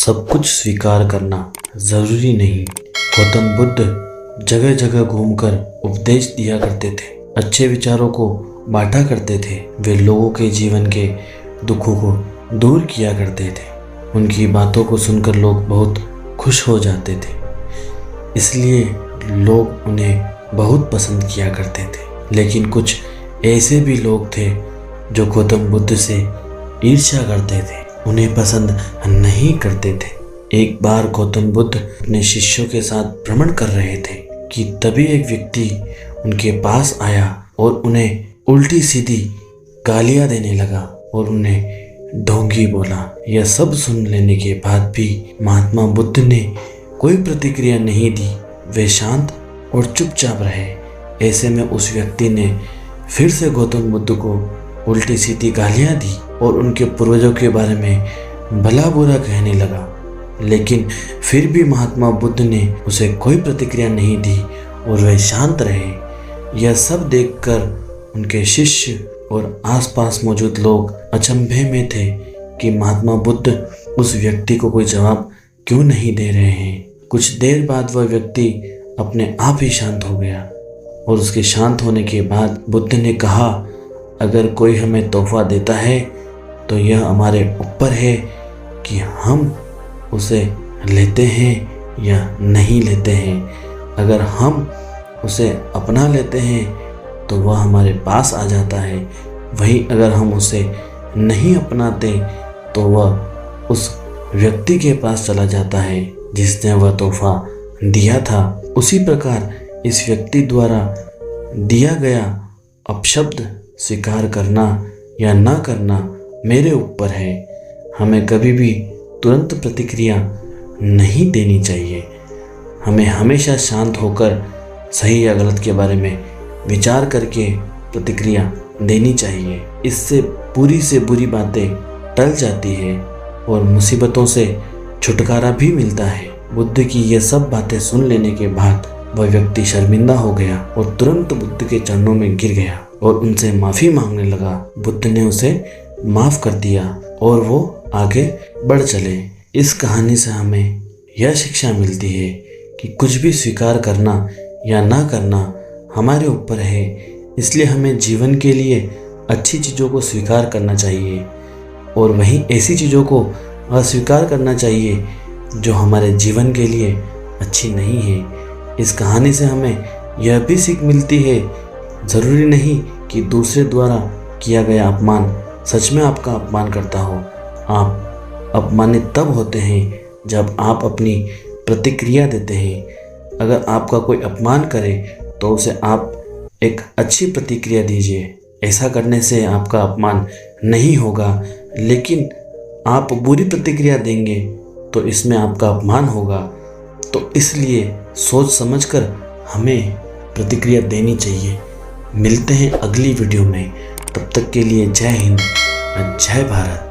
सब कुछ स्वीकार करना जरूरी नहीं। गौतम बुद्ध जगह जगह घूमकर उपदेश दिया करते थे, अच्छे विचारों को बांटा करते थे। वे लोगों के जीवन के दुखों को दूर किया करते थे। उनकी बातों को सुनकर लोग बहुत खुश हो जाते थे, इसलिए लोग उन्हें बहुत पसंद किया करते थे। लेकिन कुछ ऐसे भी लोग थे जो गौतम बुद्ध से ईर्ष्या करते थे, उन्हें पसंद नहीं करते थे। एक बार गौतम बुद्ध अपने शिष्यों के साथ भ्रमण कर रहे थे कि तभी एक व्यक्ति उनके पास आया और उन्हें उल्टी सीधी गालियां देने लगा और उन्हें ढोंगी बोला। यह सब सुन लेने के बाद भी महात्मा बुद्ध ने कोई प्रतिक्रिया नहीं दी। वे शांत और चुपचाप रहे। ऐसे में उस व्यक्ति ने फिर से गौतम बुद्ध को उल्टी सीधी गालियां दी और उनके पूर्वजों के बारे में भला बुरा कहने लगा। लेकिन फिर भी महात्मा बुद्ध ने उसे कोई प्रतिक्रिया नहीं दी और वे शांत रहे। यह सब देखकर उनके शिष्य और आसपास मौजूद लोग अचंभे में थे कि महात्मा बुद्ध उस व्यक्ति को कोई जवाब क्यों नहीं दे रहे हैं। कुछ देर बाद वह व्यक्ति अपने आप ही शांत हो गया और उसके शांत होने के बाद बुद्ध ने कहा, अगर कोई हमें तोहफा देता है तो यह हमारे ऊपर है कि हम उसे लेते हैं या नहीं लेते हैं। अगर हम उसे अपना लेते हैं तो वह हमारे पास आ जाता है, वहीं अगर हम उसे नहीं अपनाते तो वह उस व्यक्ति के पास चला जाता है जिसने वह तोहफा दिया था। उसी प्रकार इस व्यक्ति द्वारा दिया गया अपशब्द स्वीकार करना या ना करना मेरे ऊपर है। हमें कभी भी तुरंत प्रतिक्रिया नहीं देनी चाहिए। हमें हमेशा शांत होकर सही या गलत के बारे में विचार करके प्रतिक्रिया देनी चाहिए। इससे बुरी से बुरी बातें टल जाती है और मुसीबतों से छुटकारा भी मिलता है। बुद्ध की ये सब बातें सुन लेने के बाद वह व्यक्ति शर्मिंदा हो गया और तुरंत बुद्ध के चरणों में गिर गया और उनसे माफ़ी मांगने लगा। बुद्ध ने उसे माफ़ कर दिया और वो आगे बढ़ चले। इस कहानी से हमें यह शिक्षा मिलती है कि कुछ भी स्वीकार करना या ना करना हमारे ऊपर है, इसलिए हमें जीवन के लिए अच्छी चीज़ों को स्वीकार करना चाहिए और वहीं ऐसी चीज़ों को अस्वीकार करना चाहिए जो हमारे जीवन के लिए अच्छी नहीं है। इस कहानी से हमें यह भी सीख मिलती है, ज़रूरी नहीं कि दूसरे द्वारा किया गया अपमान सच में आपका अपमान करता हो। आप अपमानित तब होते हैं जब आप अपनी प्रतिक्रिया देते हैं। अगर आपका कोई अपमान करे तो उसे आप एक अच्छी प्रतिक्रिया दीजिए। ऐसा करने से आपका अपमान नहीं होगा, लेकिन आप बुरी प्रतिक्रिया देंगे तो इसमें आपका अपमान होगा। तो इसलिए सोच समझकर हमें प्रतिक्रिया देनी चाहिए। मिलते हैं अगली वीडियो में, तब तक के लिए जय हिंद, जय भारत।